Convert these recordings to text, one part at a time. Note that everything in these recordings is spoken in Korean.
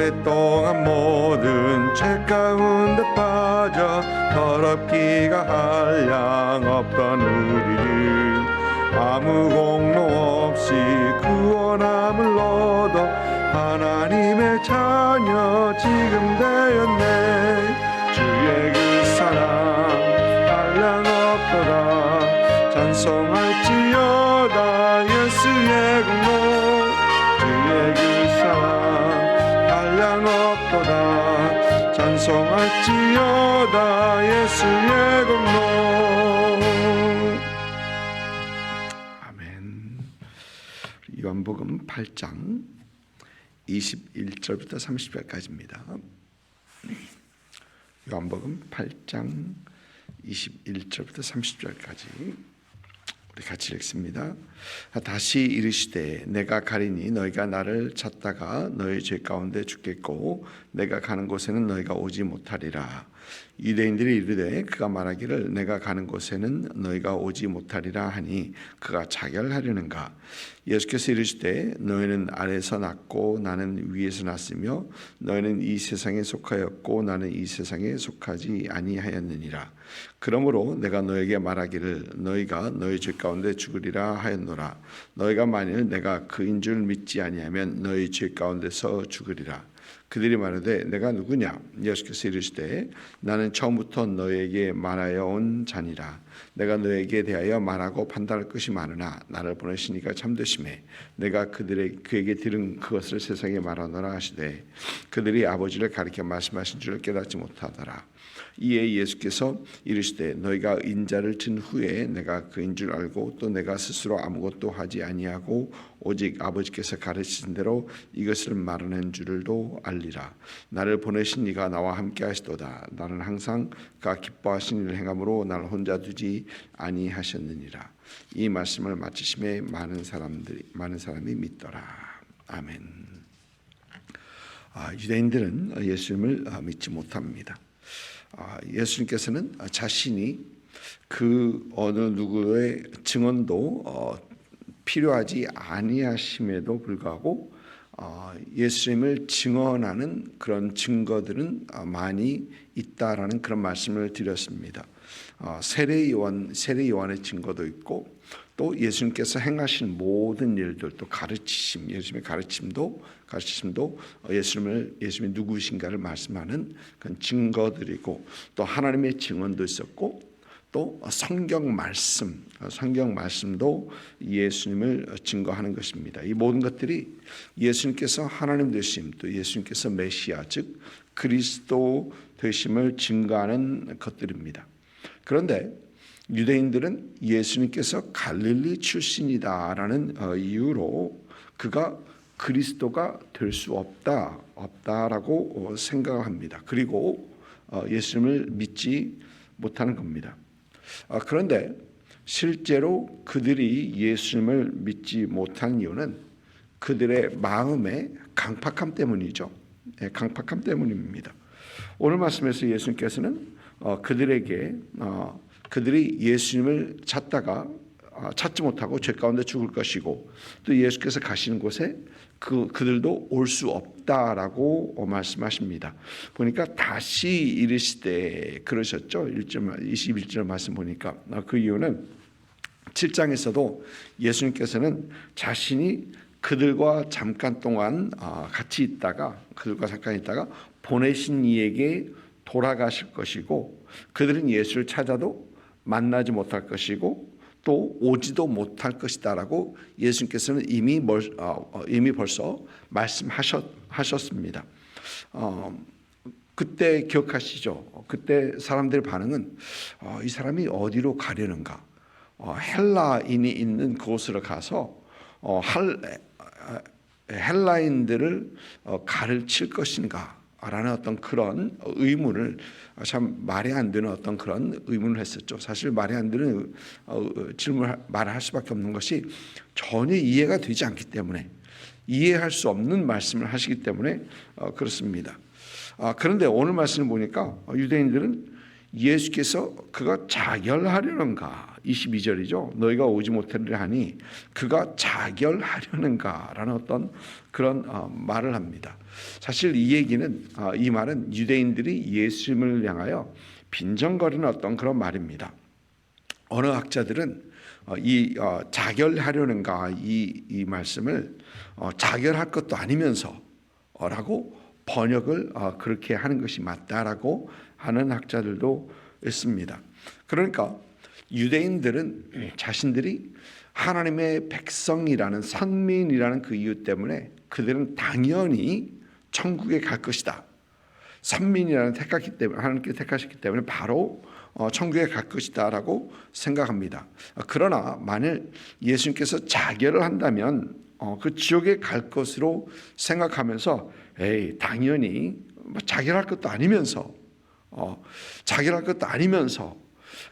오랫동안 모든 죄 가운데 빠져 더럽기가 한량 없던 우리를 아무 공로 없이 구원함을 얻어 하나님의 자녀 지금 되었네. 주의 그 사랑 한량 없도다. 찬송할지어다 예수의 공로. 주의 그 사랑 한량 없도다. 찬송할지어다 예수의 공로. 아멘. 요한복음 8장 21절부터 30절까지입니다. 요한복음 8장 21절부터 30절까지 우리 같이 읽습니다. 다시 이르시되 내가 가리니 너희가 나를 찾다가 너희 죄 가운데 죽겠고 내가 가는 곳에는 너희가 오지 못하리라. 유대인들이 이르되 그가 말하기를 내가 가는 곳에는 너희가 오지 못하리라 하니 그가 자결하려는가. 예수께서 이르시되 너희는 아래에서 났고 나는 위에서 났으며 너희는 이 세상에 속하였고 나는 이 세상에 속하지 아니하였느니라. 그러므로 내가 너에게 말하기를 너희가 너희 죄 가운데 죽으리라 하였노라. 너희가 만일 내가 그인 줄 믿지 아니하면 너희 죄 가운데서 죽으리라. 그들이 말하되 내가 누구냐? 예수께서 이르시되 나는 처음부터 너에게 말하여 온 자니라. 내가 너에게 대하여 말하고 판단할 것이 많으나 나를 보내시니까 참되시매 내가 그에게 들은 그것을 세상에 말하노라 하시되 그들이 아버지를 가리켜 말씀하신 줄을 깨닫지 못하더라. 이에 예수께서 이르시되 너희가 인자를 진 후에 내가 그인 줄 알고 또 내가 스스로 아무것도 하지 아니하고 오직 아버지께서 가르치신 대로 이것을 말하는 줄도 알리라. 나를 보내신 이가 나와 함께 하시도다. 나는 항상 그가 기뻐하신 일을 행함으로 나를 혼자 두지 아니하셨느니라. 이 말씀을 마치심에 많은 사람이 믿더라. 아멘. 유대인들은 예수님을 믿지 못합니다. 예수님께서는 자신이 그 어느 누구의 증언도 필요하지 아니하심에도 불구하고 예수님을 증언하는 그런 증거들은 많이 있다라는 그런 말씀을 드렸습니다. 세례 요한의 증거도 있고 또 예수님께서 행하신 모든 일들 또 가르치심, 예수님의 가르침도 예수님이 누구신가를 말씀하는 그런 증거들이고 또 하나님의 증언도 있었고 또 성경 말씀도 예수님을 증거하는 것입니다. 이 모든 것들이 예수님께서 하나님 되심 또 예수님께서 메시아 즉 그리스도 되심을 증거하는 것들입니다. 그런데 유대인들은 예수님께서 갈릴리 출신이다라는 이유로 그가 그리스도가 될 수 없다라고 생각합니다. 그리고 예수님을 믿지 못하는 겁니다. 그런데 실제로 그들이 예수님을 믿지 못한 이유는 그들의 마음의 강팍함 때문이죠. 강팍함 때문입니다. 오늘 말씀에서 예수님께서는 그들이 예수님을 찾다가 찾지 못하고 죄 가운데 죽을 것이고 또 예수께서 가시는 곳에 그들도 올 수 없다라고 말씀하십니다. 보니까 다시 이르시되 그러셨죠. 21절 말씀 보니까 그 이유는 7장에서도 예수님께서는 자신이 그들과 잠깐 있다가 보내신 이에게 돌아가실 것이고 그들은 예수를 찾아도 만나지 못할 것이고 또 오지도 못할 것이다라고 예수님께서는 이미 벌써 말씀하셨습니다. 그때 기억하시죠? 그때 사람들의 반응은 이 사람이 어디로 가려는가? 헬라인이 있는 그곳으로 가서 헬라인들을 가르칠 것인가? 라는 어떤 그런 의문을 참 말이 안 되는 어떤 그런 의문을 했었죠. 사실 말이 안 되는 질문을 말할 수밖에 없는 것이 전혀 이해가 되지 않기 때문에 이해할 수 없는 말씀을 하시기 때문에 그렇습니다. 그런데 오늘 말씀을 보니까 유대인들은 예수께서 그가 자결하려는가 22절이죠. 너희가 오지 못하리라 하니 그가 자결하려는가라는 어떤 그런 말을 합니다. 사실 이 얘기는 이 말은 유대인들이 예수님을 향하여 빈정거리는 어떤 그런 말입니다. 어느 학자들은 이 자결하려는가 이 말씀을 자결할 것도 아니면서 라고 번역을 그렇게 하는 것이 맞다라고 하는 학자들도 있습니다. 그러니까 유대인들은 자신들이 하나님의 백성이라는 선민이라는 그 이유 때문에 그들은 당연히 천국에 갈 것이다. 선민이라는 택하기 때문에 하나님께서 택하셨기 때문에 바로 천국에 갈 것이다라고 생각합니다. 그러나 만일 예수님께서 자결을 한다면 그 지옥에 갈 것으로 생각하면서 에이 당연히 자결할 것도 아니면서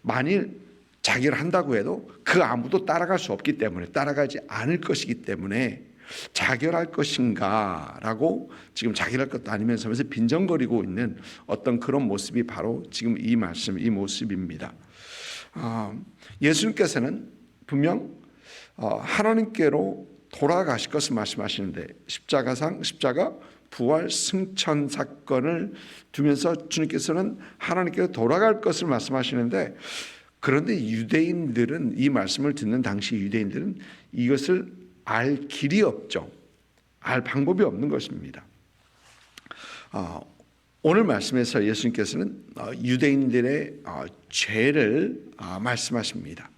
만일 자결한다고 해도 그 아무도 따라갈 수 없기 때문에 따라가지 않을 것이기 때문에 자결할 것인가 라고 지금 자결할 것도 아니면서 하면서 빈정거리고 있는 어떤 그런 모습이 바로 지금 이 말씀 이 모습입니다. 예수님께서는 분명 하나님께로 돌아가실 것을 말씀하시는데 십자가 부활 승천 사건을 두면서 주님께서는 하나님께로 돌아갈 것을 말씀하시는데, 그런데 유대인들은 이 말씀을 듣는 당시 유대인들은 이것을 알 길이 없죠. 알 방법이 없는 것입니다. 오늘 말씀에서 예수님께서는 유대인들의 죄를 말씀하십니다.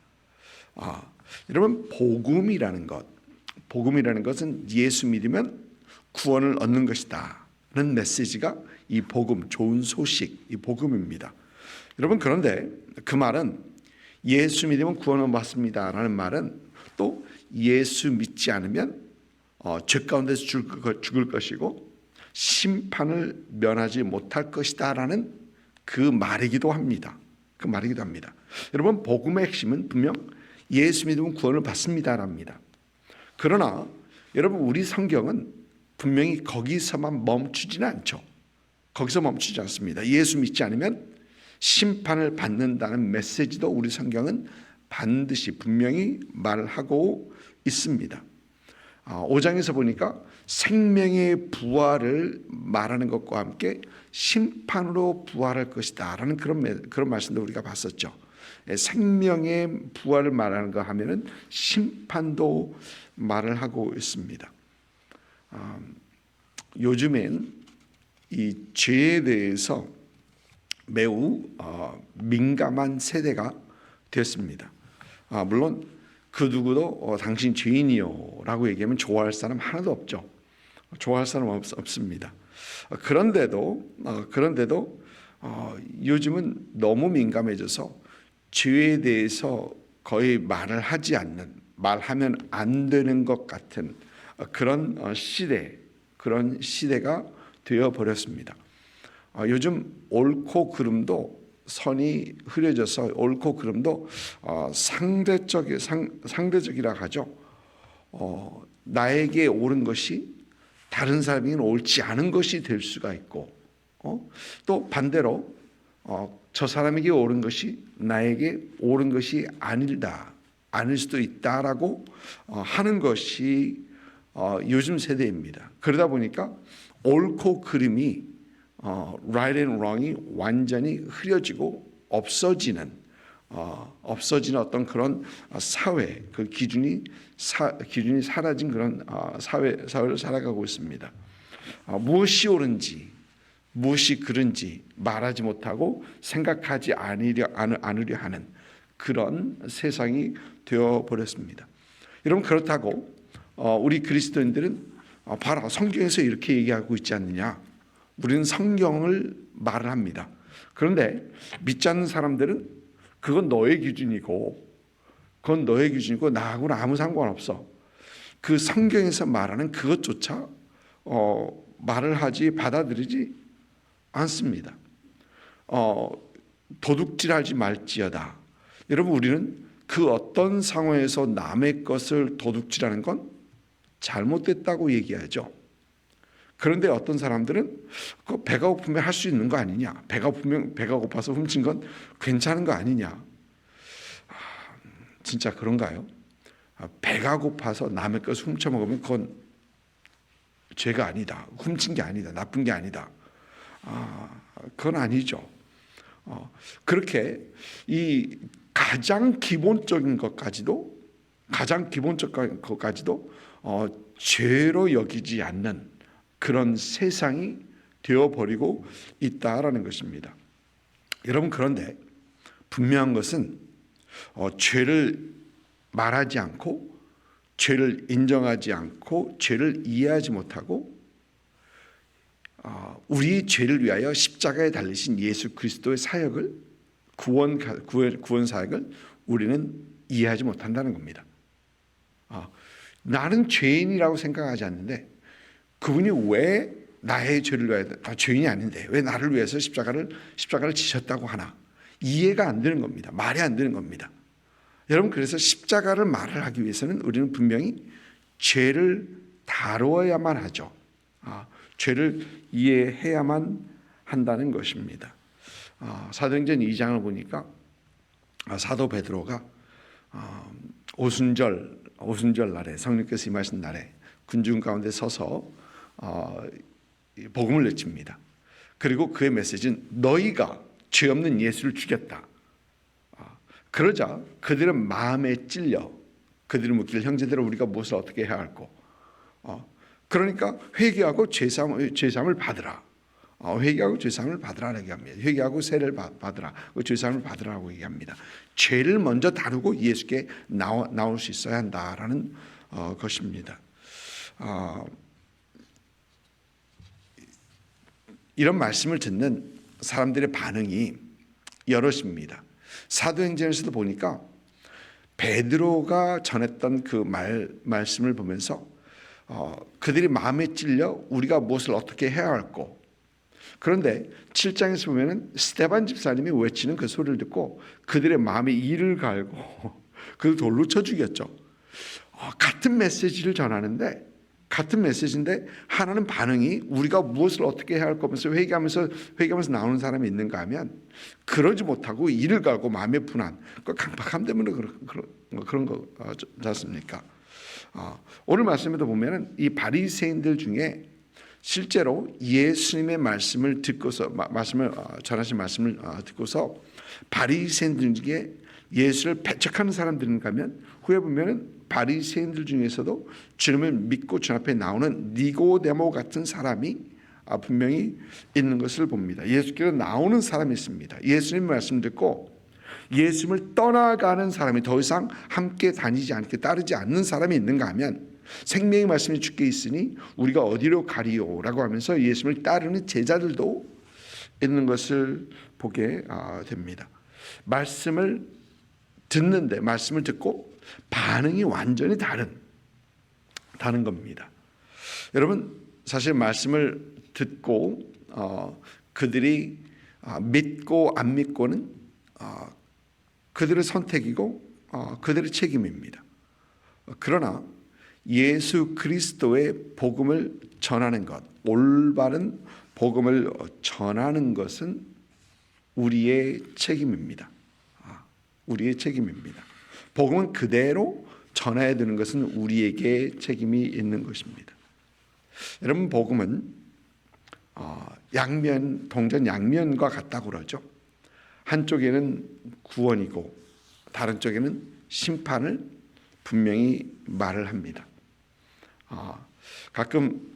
여러분 복음이라는 것은 예수 믿으면 구원을 얻는 것이다 라는 메시지가 이 복음, 좋은 소식, 이 복음입니다. 여러분 그런데 그 말은 예수 믿으면 구원을 받습니다 라는 말은 또 예수 믿지 않으면 죄 가운데서 죽을 것이고 심판을 면하지 못할 것이다 라는 그 말이기도 합니다. 여러분 복음의 핵심은 분명 예수 믿으면 구원을 받습니다 랍니다. 그러나 여러분 우리 성경은 분명히 거기서만 멈추지는 않죠. 거기서 멈추지 않습니다. 예수 믿지 않으면 심판을 받는다는 메시지도 우리 성경은 반드시 분명히 말하고 있습니다. 5장에서 보니까 생명의 부활을 말하는 것과 함께 심판으로 부활할 것이다 라는 그런 말씀도 우리가 봤었죠. 생명의 부활을 말하는 거 하면은 심판도 말을 하고 있습니다. 요즘엔 이 죄에 대해서 매우 민감한 세대가 되었습니다. 물론 그 누구도 당신 죄인이요 라고 얘기하면 좋아할 사람 하나도 없죠. 좋아할 사람 없습니다. 그런데도 요즘은 너무 민감해져서 죄에 대해서 거의 말을 하지 않는, 말하면 안 되는 것 같은 그런 시대가 되어버렸습니다. 요즘 옳고 그름도 선이 흐려져서 옳고 그름도 상대적이라 하죠. 나에게 옳은 것이 다른 사람에게는 옳지 않은 것이 될 수가 있고, 또 반대로 저 사람에게 옳은 것이 나에게 옳은 것이 아닐 수도 있다라고 하는 것이 요즘 세대입니다. 그러다 보니까 옳고 그름이 right and wrong이 완전히 흐려지고 없어지는 어떤 그런 사회, 그 기준이 사라진 그런 사회를 살아가고 있습니다. 무엇이 옳은지 무엇이 그른지 말하지 못하고 생각하지 않으려 하는 그런 세상이 되어버렸습니다. 여러분 그렇다고 우리 그리스도인들은 봐라 성경에서 이렇게 얘기하고 있지 않느냐, 우리는 성경을 말을 합니다. 그런데 믿지 않는 사람들은 그건 너의 기준이고 나하고는 아무 상관없어, 그 성경에서 말하는 그것조차 말을 하지 받아들이지 않습니다. 도둑질하지 말지어다. 여러분 우리는 그 어떤 상황에서 남의 것을 도둑질하는 건 잘못됐다고 얘기하죠. 그런데 어떤 사람들은 그 배가 고프면 할 수 있는 거 아니냐, 배가 고파서 훔친 건 괜찮은 거 아니냐. 진짜 그런가요? 배가 고파서 남의 것을 훔쳐 먹으면 그건 죄가 아니다. 훔친 게 아니다. 나쁜 게 아니다. 그건 아니죠. 그렇게 이 가장 기본적인 것까지도 죄로 여기지 않는 그런 세상이 되어버리고 있다라는 것입니다. 여러분, 그런데 분명한 것은 죄를 말하지 않고, 죄를 인정하지 않고, 죄를 이해하지 못하고, 우리 죄를 위하여 십자가에 달리신 예수 그리스도의 사역을, 구원 사역을 우리는 이해하지 못한다는 겁니다. 나는 죄인이라고 생각하지 않는데 그분이 왜 나의 죄를 위하여, 죄인이 아닌데 왜 나를 위해서 십자가를 지셨다고 하나, 이해가 안 되는 겁니다. 말이 안 되는 겁니다. 여러분, 그래서 십자가를 말을 하기 위해서는 우리는 분명히 죄를 다루어야만 하죠. 죄를 이해해야만 한다는 것입니다. 사도행전 2장을 보니까 사도 베드로가 오순절 날에, 성령께서 임하신 날에 군중 가운데 서서 복음을 외칩니다. 그리고 그의 메시지는 너희가 죄 없는 예수를 죽였다. 그러자 그들은 마음에 찔려 그들은 묻기를 형제들아 우리가 무엇을 어떻게 해야 할꼬. 그러니까 회개하고 죄사함을 받으라. 회개하고 죄사함을 받으라고 얘기합니다. 회개하고 세례를 받으라. 죄사함을 받으라고 얘기합니다. 죄를 먼저 다루고 예수께 나올 수 있어야 한다라는 것입니다. 이런 말씀을 듣는 사람들의 반응이 여럿입니다. 사도행전에서도 보니까 베드로가 전했던 그 말씀을 보면서 그들이 마음에 찔려 우리가 무엇을 어떻게 해야 할꼬. 그런데 7장에서 보면은 스데반 집사님이 외치는 그 소리를 듣고 그들의 마음에 이를 갈고 그들 돌로 쳐 죽였죠. 같은 메시지를 전하는데, 같은 메시지인데 하나는 반응이 우리가 무엇을 어떻게 해야 할 거면서 회개하면서 나오는 사람이 있는가 하면 그러지 못하고 이를 갈고 마음의 분한, 그 강박함 때문에 그런 거지 않습니까? 오늘 말씀에도 보면은 이 바리새인들 중에 실제로 예수님의 말씀을 듣고서 전하신 말씀을 듣고서 바리새인들 중에 예수를 배척하는 사람들인가 하면 후에 보면은 바리새인들 중에서도 주님을 믿고 주 앞에 나오는 니고데모 같은 사람이 분명히 있는 것을 봅니다. 예수께로 나오는 사람이 있습니다. 예수님 말씀 듣고 예수님을 떠나가는 사람이, 더 이상 함께 다니지 않게 따르지 않는 사람이 있는가 하면 생명의 말씀이 주께 있으니 우리가 어디로 가리오라고 하면서 예수님을 따르는 제자들도 있는 것을 보게 됩니다. 말씀을 듣는데, 말씀을 듣고 반응이 완전히 다른 겁니다. 여러분, 사실 말씀을 듣고 그들이 믿고 안 믿고는 그들의 선택이고 그들의 책임입니다. 그러나 예수 그리스도의 복음을 전하는 것, 올바른 복음을 전하는 것은 우리의 책임입니다. 우리의 책임입니다. 복음은 그대로 전해야 되는 것은 우리에게 책임이 있는 것입니다. 여러분, 복음은 동전 양면과 같다고 그러죠. 한쪽에는 구원이고 다른 쪽에는 심판을 분명히 말을 합니다. 가끔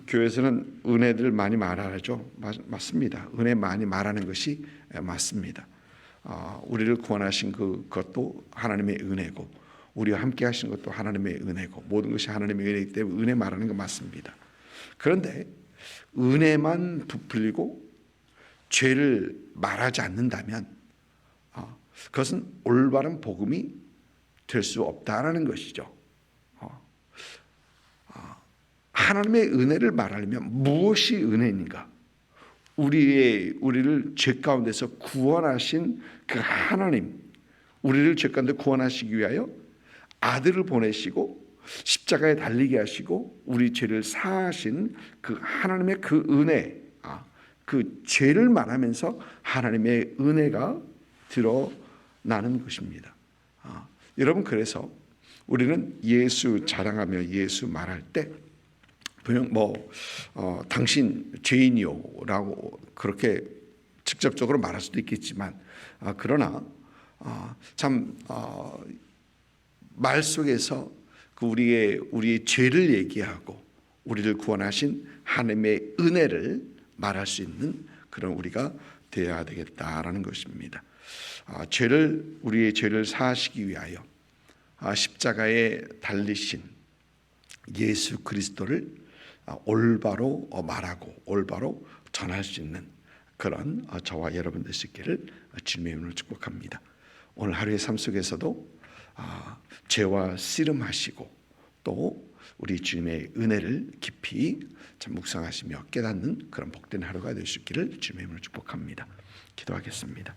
교회에서는 은혜들 많이 말하죠. 맞습니다. 은혜 많이 말하는 것이 맞습니다. 우리를 구원하신 그것도 하나님의 은혜고, 우리와 함께 하신 것도 하나님의 은혜고, 모든 것이 하나님의 은혜이기 때문에 은혜 말하는 거 맞습니다. 그런데 은혜만 부풀리고 죄를 말하지 않는다면 그것은 올바른 복음이 될 수 없다라는 것이죠. 하나님의 은혜를 말하려면 무엇이 은혜인가? 우리를 죄 가운데서 구원하신 그 하나님, 우리를 죄 가운데 구원하시기 위하여 아들을 보내시고 십자가에 달리게 하시고 우리 죄를 사하신 그 하나님의 그 은혜, 그 죄를 말하면서 하나님의 은혜가 드러나는 것입니다. 여러분, 그래서 우리는 예수 자랑하며 예수 말할 때 분명 당신 죄인이요라고 그렇게 직접적으로 말할 수도 있겠지만, 그러나 말 속에서 그 우리의 죄를 얘기하고 우리를 구원하신 하나님의 은혜를 말할 수 있는 그런 우리가 되어야 되겠다라는 것입니다. 우리의 죄를 사하시기 위하여 십자가에 달리신 예수 그리스도를 올바로 말하고 올바로 전할 수 있는 그런 저와 여러분 될 수 있기를 주님의 이름으로 축복합니다. 오늘 하루의 삶 속에서도 죄와 씨름하시고 또 우리 주님의 은혜를 깊이 묵상하시며 깨닫는 그런 복된 하루가 될 수 있기를 주님의 이름으로 축복합니다. 기도하겠습니다.